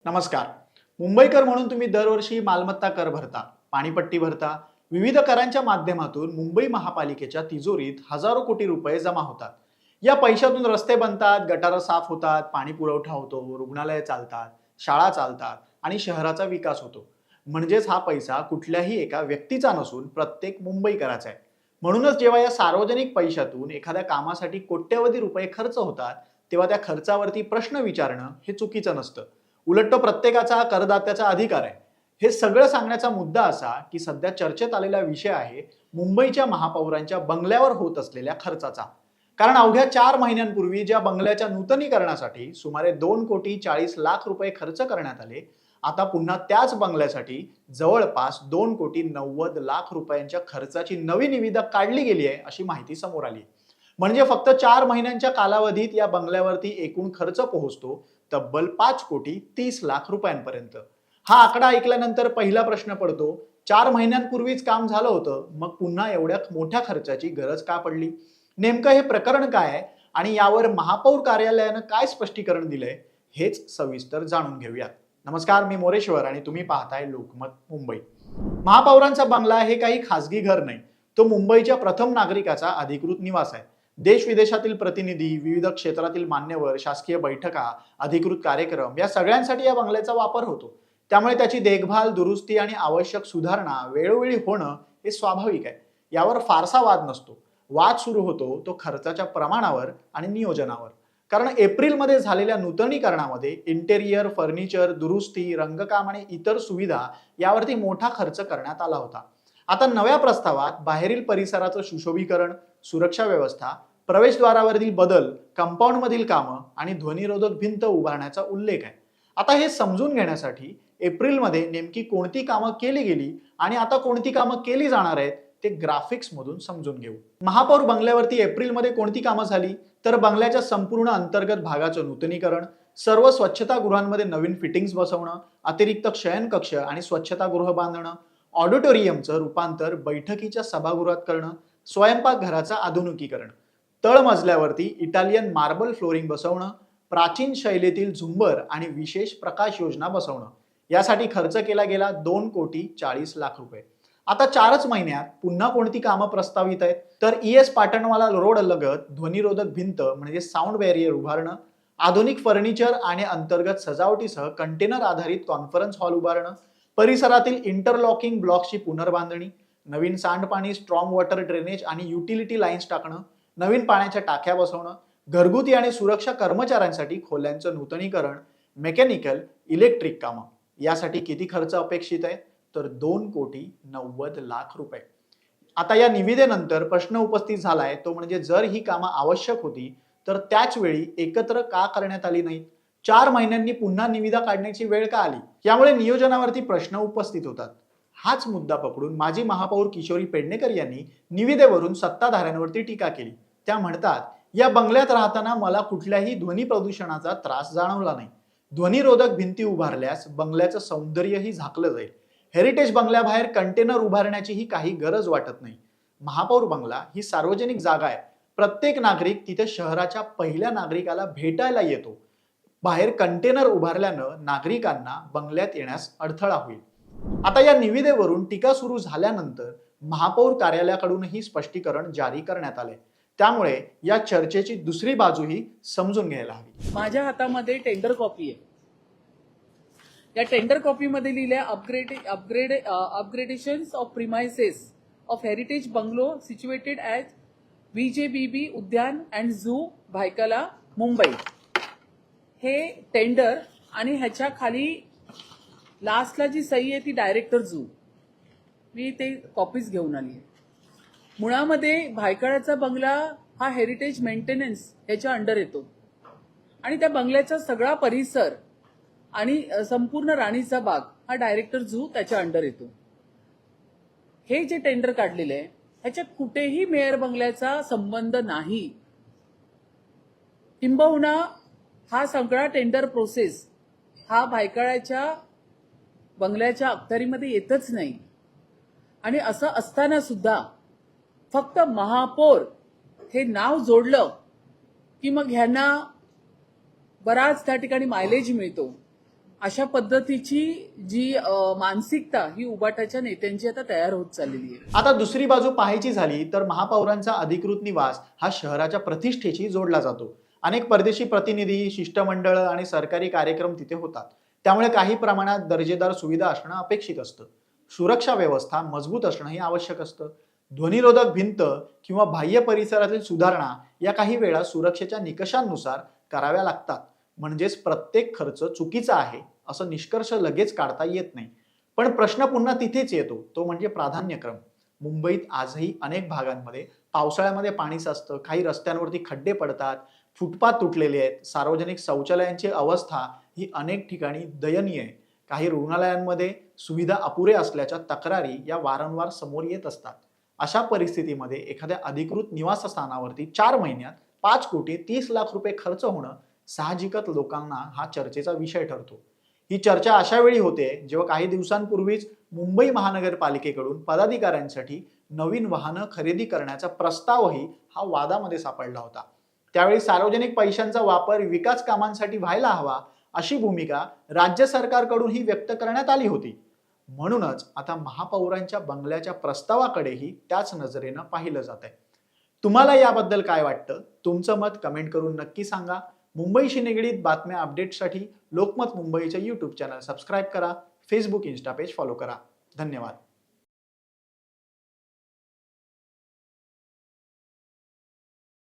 नमस्कार. मुंबईकर म्हणून तुम्ही दरवर्षी मालमत्ता कर भरता, पाणीपट्टी भरता, विविध करांच्या माध्यमातून मुंबई महापालिकेच्या तिजोरीत हजारो कोटी रुपये जमा होतात. या पैशातून रस्ते बनतात, गटारं साफ होतात, पाणी पुरवठा होतो, रुग्णालये चालतात, शाळा चालतात आणि शहराचा विकास होतो. म्हणजेच हा पैसा कुठल्याही एका व्यक्तीचा नसून प्रत्येक मुंबईकराचा आहे. म्हणूनच जेव्हा या सार्वजनिक पैशातून एखाद्या कामासाठी कोट्यवधी रुपये खर्च होतात, तेव्हा त्या खर्चावरती प्रश्न विचारणं हे चुकीचं नसतं. उलट तो प्रत्येकाचा करदात्याचा अधिकार आहे. हे सगळं सांगण्याचा मुद्दा असा की सध्या चर्चेत आलेला विषय आहे मुंबईच्या महापौरांच्या बंगल्यावर होत असलेल्या खर्चाचा. कारण अवघ्या 4 महिन्यांपूर्वी ज्या बंगल्याच्या नूतनीकरणासाठी सुमारे 2,40,00,00,000 रुपये खर्च करण्यात आले, आता पुन्हा त्याच बंगल्यासाठी जवळपास 2,90,00,00,000 रुपयांच्या खर्चाची नवी निविदा काढली गेली आहे अशी माहिती समोर आली. म्हणजे फक्त 4 महिन्यांच्या कालावधीत या बंगल्यावरती एकूण खर्च पोहोचतो तब्बल 5,30,00,000 रुपयांपर्यंत. हा आकडा ऐकल्यानंतर पहिला प्रश्न पडतो, 4 महिन्यांपूर्वीच काम झालं होतं, मग पुन्हा एवढ्या मोठ्या खर्चाची गरज का पडली? नेमकं हे प्रकरण काय आहे आणि यावर महापौर कार्यालयानं काय स्पष्टीकरण दिलंय हेच सविस्तर जाणून घेऊयात. नमस्कार, मी मोरेश्वर आणि तुम्ही पाहताय लोकमत मुंबई. महापौरांचा बंगला हे काही खासगी घर नाही, तो मुंबईच्या प्रथम नागरिकाचा अधिकृत निवास आहे. देश विदेशातील प्रतिनिधी, विविध क्षेत्रातील मान्यवर, शासकीय बैठका, अधिकृत कार्यक्रम या सगळ्यांसाठी या बंगल्याचा वापर होतो. त्यामुळे त्याची देखभाल, दुरुस्ती आणि आवश्यक सुधारणा वेळोवेळी होणं हे स्वाभाविक आहे. यावर फारसा वाद नसतो. वाद सुरू होतो तो खर्चाच्या प्रमाणावर आणि नियोजनावर. कारण एप्रिलमध्ये झालेल्या नूतनीकरणामध्ये इंटेरियर, फर्निचर, दुरुस्ती, रंगकाम आणि इतर सुविधा यावरती मोठा खर्च करण्यात आला होता. आता नव्या प्रस्तावात बाहेरील परिसराचं सुशोभीकरण, सुरक्षा व्यवस्था, प्रवेशद्वारावरील बदल, कंपाऊंडमधील कामं आणि ध्वनिरोधक भिंत उभारण्याचा उल्लेख आहे. आता हे समजून घेण्यासाठी एप्रिलमध्ये नेमकी कोणती कामं केली गेली आणि आता कोणती कामं केली जाणार आहेत ते ग्राफिक्स मधून समजून घेऊ. महापौर बंगल्यावरती एप्रिलमध्ये कोणती कामं झाली तर बंगल्याच्या संपूर्ण अंतर्गत भागाचं नूतनीकरण, सर्व स्वच्छतागृहांमध्ये नवीन फिटिंग्स बसवणं, अतिरिक्त शयनकक्ष आणि स्वच्छतागृह बांधणं, ऑडिटोरियमचं रूपांतर बैठकीच्या सभागृहात करणं, स्वयंपाकघराचं आधुनिकीकरण, तळमजल्यावरती इटालियन मार्बल फ्लोरिंग बसवणं, प्राचीन शैलीतील झुंबर आणि विशेष प्रकाश योजना बसवणं. यासाठी खर्च केला गेला 2,40,00,000 रुपये. आता 4च महिन्यात पुन्हा कोणती कामं प्रस्तावित आहेत तर ES पाटणवाला रोड लगत ध्वनिरोधक भिंत म्हणजे साऊंड बॅरियर उभारणं, आधुनिक फर्निचर आणि अंतर्गत सजावटीसह कंटेनर आधारित कॉन्फरन्स हॉल उभारणं, परिसरातील इंटरलॉकिंग ब्लॉक्सची पुनर्बांधणी, नवीन सांडपाणी, स्ट्रॉंग वॉटर ड्रेनेज आणि युटिलिटी लाईन्स टाकणं, नवीन पाण्याच्या टाक्या बसवणं, घरगुती आणि सुरक्षा कर्मचाऱ्यांसाठी खोल्यांचं नूतनीकरण, मेकॅनिकल, इलेक्ट्रिक कामं. यासाठी किती खर्च अपेक्षित आहे तर 2,90,00,000 रुपये. आता या निविदेनंतर प्रश्न उपस्थित झालाय तो म्हणजे जर ही कामं आवश्यक होती तर त्याच वेळी एकत्र का करण्यात आली नाहीत? 4 महिन्यांनी पुन्हा निविदा काढण्याची वेळ का आली? यामुळे नियोजनावरती प्रश्न उपस्थित होतात. हाच मुद्दा पकडून माजी महापौर किशोरी पेडणेकर यांनी निविदेवरून सत्ताधाऱ्यांवरती टीका केली. त्या म्हणतात, या बंगल्यात राहताना मला कुठल्याही ध्वनी प्रदूषणाचा त्रास जाणवला नाही. ध्वनिरोधक भिंती उभारल्यास बंगल्याचं सौंदर्यही झाकलं जाईल. हेरिटेज बंगल्याबाहेर कंटेनर उभारण्याचीही काही गरज वाटत नाही. महापौर बंगला ही सार्वजनिक जागा आहे. प्रत्येक नागरिक तिथे शहराच्या पहिल्या नागरिकाला भेटायला येतो. बाहेर कंटेनर उभारल्यानं नागरिकांना बंगल्यात येण्यास अडथळा होईल. आता या निविदेवरून टीका सुरू झाल्यानंतर महापौर कार्यालयाकडूनही स्पष्टीकरण जारी करण्यात आले. त्यामुळे या चर्चेची दुसरी बाजूही समजून घ्यायला हवी. माझ्या हातामध्ये टेंडर कॉपी आहे. या टेंडर कॉपीमध्ये लिहिले upgradations of premises of heritage bungalow situated at VJBB उद्यान अँड झू भायखला मुंबई. हे टेंडर आणि ह्याच्या खाली लास्टला जी सही आहे ती डायरेक्टर झू. मी ते कॉपीज घेऊन आली आहे. मुळामध्ये भायखळ्याचा बंगला हा हेरिटेज मेंटेनन्स ह्याच्या अंडर येतो आणि त्या बंगल्याचा सगळा परिसर आणि संपूर्ण राणीचा बाग हा डायरेक्टर झू त्याच्या अंडर येतो. हे जे टेंडर काढलेलं आहे ह्याच्यात कुठेही मेयर बंगल्याचा संबंध नाही. किंबहुना हा सगळा टेंडर प्रोसेस हा भायखळ्याच्या बंगल्याच्या अखत्यारीमध्ये येतच नाही. आणि असं असताना सुद्धा फक्त महापौर हे नाव जोडलं की मग ह्यांना बराच त्या ठिकाणी मायलेज मिळतो अशा पद्धतीची जी मानसिकता ही उबाटाच्या नेत्यांची आता तयार होत चाललेली आहे. आता दुसरी बाजू पाहायची झाली तर महापौरांचा अधिकृत निवास हा शहराच्या प्रतिष्ठेशी जोडला जातो. अनेक परदेशी प्रतिनिधी, शिष्टमंडळ आणि सरकारी कार्यक्रम तिथे होतात. त्यामुळे काही प्रमाणात दर्जेदार सुविधा असणं अपेक्षित असतं. सुरक्षा व्यवस्था मजबूत असणंही आवश्यक असतं. ध्वनिरोधक भिंत किंवा बाह्य परिसरातील सुधारणा या काही वेळा सुरक्षेच्या निकषांनुसार कराव्या लागतात. म्हणजेच प्रत्येक खर्च चुकीचा आहे असं निष्कर्ष लगेच काढता येत नाही. पण प्रश्न पुन्हा तिथेच येतो, तो म्हणजे प्राधान्यक्रम. मुंबईत आजही अनेक भागांमध्ये पावसाळ्यामध्ये पाणी साचतं, काही रस्त्यांवरती खड्डे पडतात, फुटपाथ तुटलेले आहेत, सार्वजनिक शौचालयांची अवस्था ही अनेक ठिकाणी दयनीय आहे. काही रुग्णालयांमध्ये सुविधा अपुऱ्या असल्याच्या तक्रारी या वारंवार समोर येत असतात. अशा परिस्थितीमध्ये एखाद्या अधिकृत निवासस्थानावरती 4 महिन्यात 5,30,00,000 रुपये खर्च होणं साहजिकच लोकांना हा चर्चेचा विषय ठरतो. ही चर्चा अशा वेळी होते जेव्हा काही दिवसांपूर्वीच मुंबई महानगरपालिकेकडून पदाधिकाऱ्यांसाठी नवीन वाहनं खरेदी करण्याचा प्रस्तावही हा वादामध्ये सापडला होता. त्यावेळी सार्वजनिक पैशांचा वापर विकास कामांसाठी व्हायला हवा अशी भूमिका राज्य सरकारकडूनही व्यक्त करण्यात आली होती. म्हणूनच आता महापौरांच्या बंगल्याच्या प्रस्तावाकडेही त्याच नजरेनं पाहिलं जात आहे. तुम्हाला याबद्दल काय वाटतं? तुमचं मत कमेंट करून नक्की सांगा. मुंबईशी निगडीत बातम्या अपडेटसाठी लोकमत मुंबईच्या YouTube चॅनल सबस्क्राईब करा. फेसबुक, इन्स्टा पेज फॉलो करा. धन्यवाद.